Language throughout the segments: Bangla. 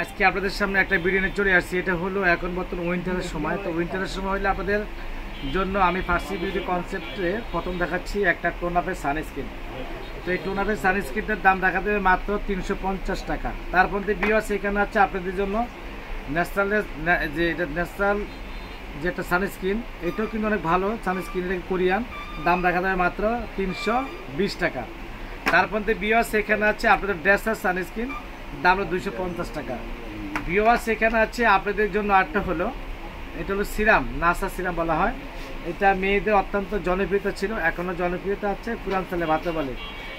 আজকে আপনাদের সামনে একটা ভিডিও নিয়ে চলে আসছি। এটা হলো এখন বর্তমান উইন্টারের সময়। তো উইন্টারের সময় হলে আপনাদের জন্য আমি ফার্সি বিউটি কনসেপ্টে প্রথম দেখাচ্ছি একটা টোনাপের সানস্ক্রিন। তো এই টোনাপের সানস্ক্রিনটার দাম দেখা দেবে মাত্র 350 টাকা। তারপর ভিউয়ার্স এখানে আছে আপনাদের জন্য ন্যাচারাল যে এটা ন্যাচারাল যেটা সানস্ক্রিন, এটাও কিন্তু অনেক ভালো সানস্ক্রিন, এটা কোরিয়ান, দাম দেখা দেবে মাত্র 320 টাকা। তারপর ভিউয়ার্স এখানে আছে আপনাদের ড্রেসার সানস্ক্রিন, দাম হলো 250 টাকা। ভিউয়ার্স এখানে আছে আপনাদের জন্য আরেকটা হলো, এটা হলো সিরাম, নাসা সিরাম বলা হয়। এটা মেয়েদের অত্যন্ত জনপ্রিয়তা ছিল, এখনও জনপ্রিয়তা আছে, পুরান সালে ভাতে বলে।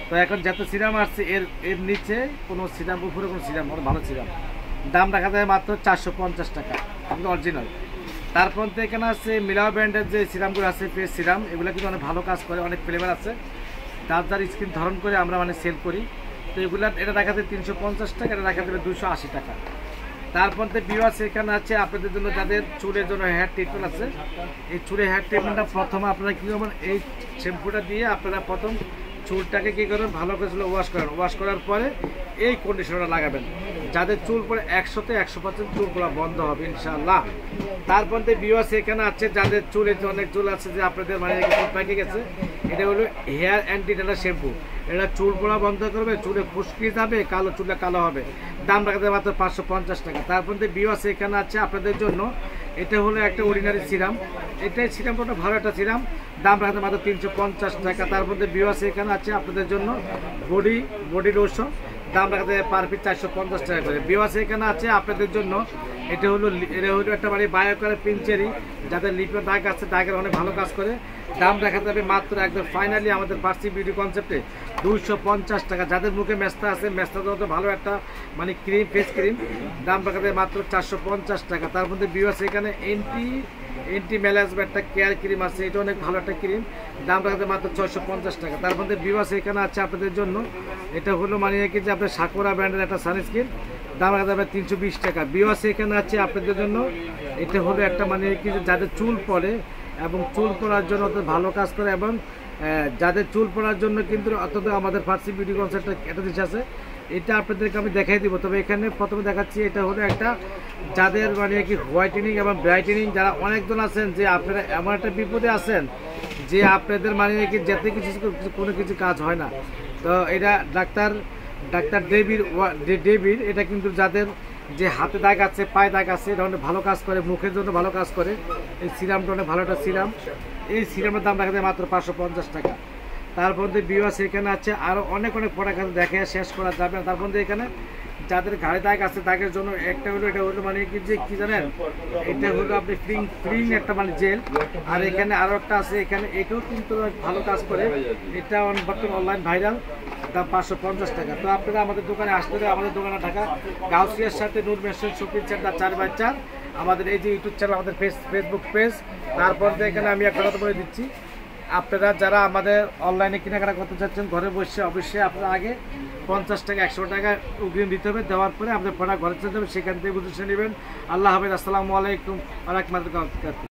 তো এখন যত সিরাম আসছে এর নিচে কোনো সিরাম, উপরে কোনো সিরাম, ভালো সিরাম, দাম দেখা যায় মাত্র 450 টাকা, কিন্তু অরিজিনাল। তারপর তো এখানে আছে মিলাও ব্র্যান্ডের যে সিরামগুলো আছে, ফেস সিরাম, এগুলো কিন্তু অনেক ভালো কাজ করে, অনেক ফ্লেভার আছে, যার স্কিন ধারণ করে আমরা সেল করি। তো এগুলো এটা দেখা দেবে 350 টাকা, এটা দেখা দেবে 280 টাকা। তারপর তো ভিউয়ার্স এখানে আছে আপনাদের জন্য যাদের চুলের জন্য হেয়ার ট্রিটমেন্ট আছে, এই চুলের হেয়ার ট্রিটমেন্টটা প্রথমে আপনারা কী করবেন, এই শ্যাম্পুটা দিয়ে আপনারা প্রথম চুলটাকে কী করবেন, ভালো করে চুলে ওয়াশ করেন। ওয়াশ করার পরে এই কন্ডিশনারটা লাগাবেন, যাদের চুল পরে 100% চুল পড়া বন্ধ হবে ইনশাআল্লাহ। তারপর তো ভিউয়ার্স এখানে আছে যাদের চুলে অনেক চুল আছে যে আপনাদের চুল পেকে গেছে, এটা হলো হেয়ার অ্যান্টি টেনার শ্যাম্পু। এটা চুল পড়া বন্ধ করবে, চুলে খুশকি যাবে, কালো চুলে কালো হবে, দাম রাখা যাবে মাত্র 550 টাকা। তারপর তো ভিউয়ার্স এখানে আছে আপনাদের জন্য, এটা হলো একটা অর্ডিনারি সিরাম, এটাই সিরামটা ভালো একটা সিরাম, দাম রাখা যাবে মাত্র 350 টাকা। তারপর তো ভিউয়ার্স এখানে আছে আপনাদের জন্য বডি লোশন, দাম রাখা যাবে পার পিস 450 টাকা করে। ভিউয়ার্স এখানে আছে আপনাদের জন্য, এটা হলো একটা বায়োকারের পিনচেরি, যাদের লিপের দাগ আছে, দাগের অনেক ভালো কাজ করে, দাম দেখা যাবে মাত্র একদম ফাইনালি আমাদের ফার্সি বিউটি কনসেপ্টে 250 টাকা। যাদের মুখে মেস্তা আছে, মেস্তার মতো ভালো একটা ক্রিম, ফেস ক্রিম, দাম রাখা যাবে মাত্র 450 টাকা। তার মধ্যে ভিউয়ার্স এখানে এন্টি ম্যালাজমা একটা কেয়ার ক্রিম আছে, এটা অনেক ভালো একটা ক্রিম, দাম রাখা যাবে মাত্র 650 টাকা। তার মধ্যে ভিউয়ার্স এখানে আছে আপনাদের জন্য, এটা হলো কি যে আপনার সাকুরা ব্র্যান্ডের একটা সানস্ক্রিন, দাম রাখা যাবে 320 টাকা। ভিউয়ার্স এখানে আছে আপনাদের জন্য, এটা হলো একটা কি যে যাদের চুল পড়ে এবং চুল পড়ার জন্য অত ভালো কাজ করে, এবং যাদের চুল পড়ার জন্য কিন্তু অত্যন্ত আমাদের ফার্সি বিউটি কনসেপ্টে একটা জিনিস আছে, এটা আপনাদেরকে আমি দেখাই দিব। তবে এখানে প্রথমে দেখাচ্ছি, এটা হলো একটা যাদের হোয়াইটেনিং এবং ব্রাইটেনিং, যারা অনেকজন আছেন যে আপনারা এমন একটা বিপদে আছেন যে আপনাদের যেতে কোনো কিছু কাজ হয় না। তো এটা ডাক্তার ডেভির, এটা কিন্তু যাদের যে হাতে দাগ আছে, পায়ে দাগ আছে, এটা অনেক ভালো কাজ করে, মুখের জন্য ভালো কাজ করে। এই সিরামটা অনেক ভালো একটা সিরাম, এই সিরামের দাম রাখা যায় মাত্র 550 টাকা। তারপর ভিউয়ার্স এখানে আছে আরও অনেক প্রোডাক্ট আছে, দেখে শেষ করা যাবে না। তারপর এখানে যাদের ঘাড়ে দাগ আছে, দাগের জন্য একটা হলো, এটা হলো কি জানেন, এটা হলো আপনি ফ্রিং একটা জেল, আর এখানে আরও একটা আছে, এখানে এটাও কিন্তু ভালো কাজ করে, এটা বর্তমানে অনলাইন ভাইরাল, দাম 550 টাকা। তো আপনারা আমাদের দোকানে আসতে হবে, আমাদের দোকানে ঢাকা গাউসিয়ার সাথে নূর মেশন শপিং সেন্টার 4x4, আমাদের এই যে ইউটিউব চ্যানেল, আমাদের ফেসবুক পেজ। তারপর এখানে আমি একটা কথা বলে দিচ্ছি, আপনারা যারা আমাদের অনলাইনে কেনাকাটা করতে চাচ্ছেন ঘরে বসে, অবশ্যই আপনারা আগে 50 টাকা 100 টাকা অগ্রিম দিতে হবে, দেওয়ার পরে আপনার প্রোডাক্ট ঘরে চলে যাবে, সেখান থেকে বুঝে নেবেন। আল্লাহ হাফেজ, আসসালামু আলাইকুম ওয়া রাহমাতুল্লাহি।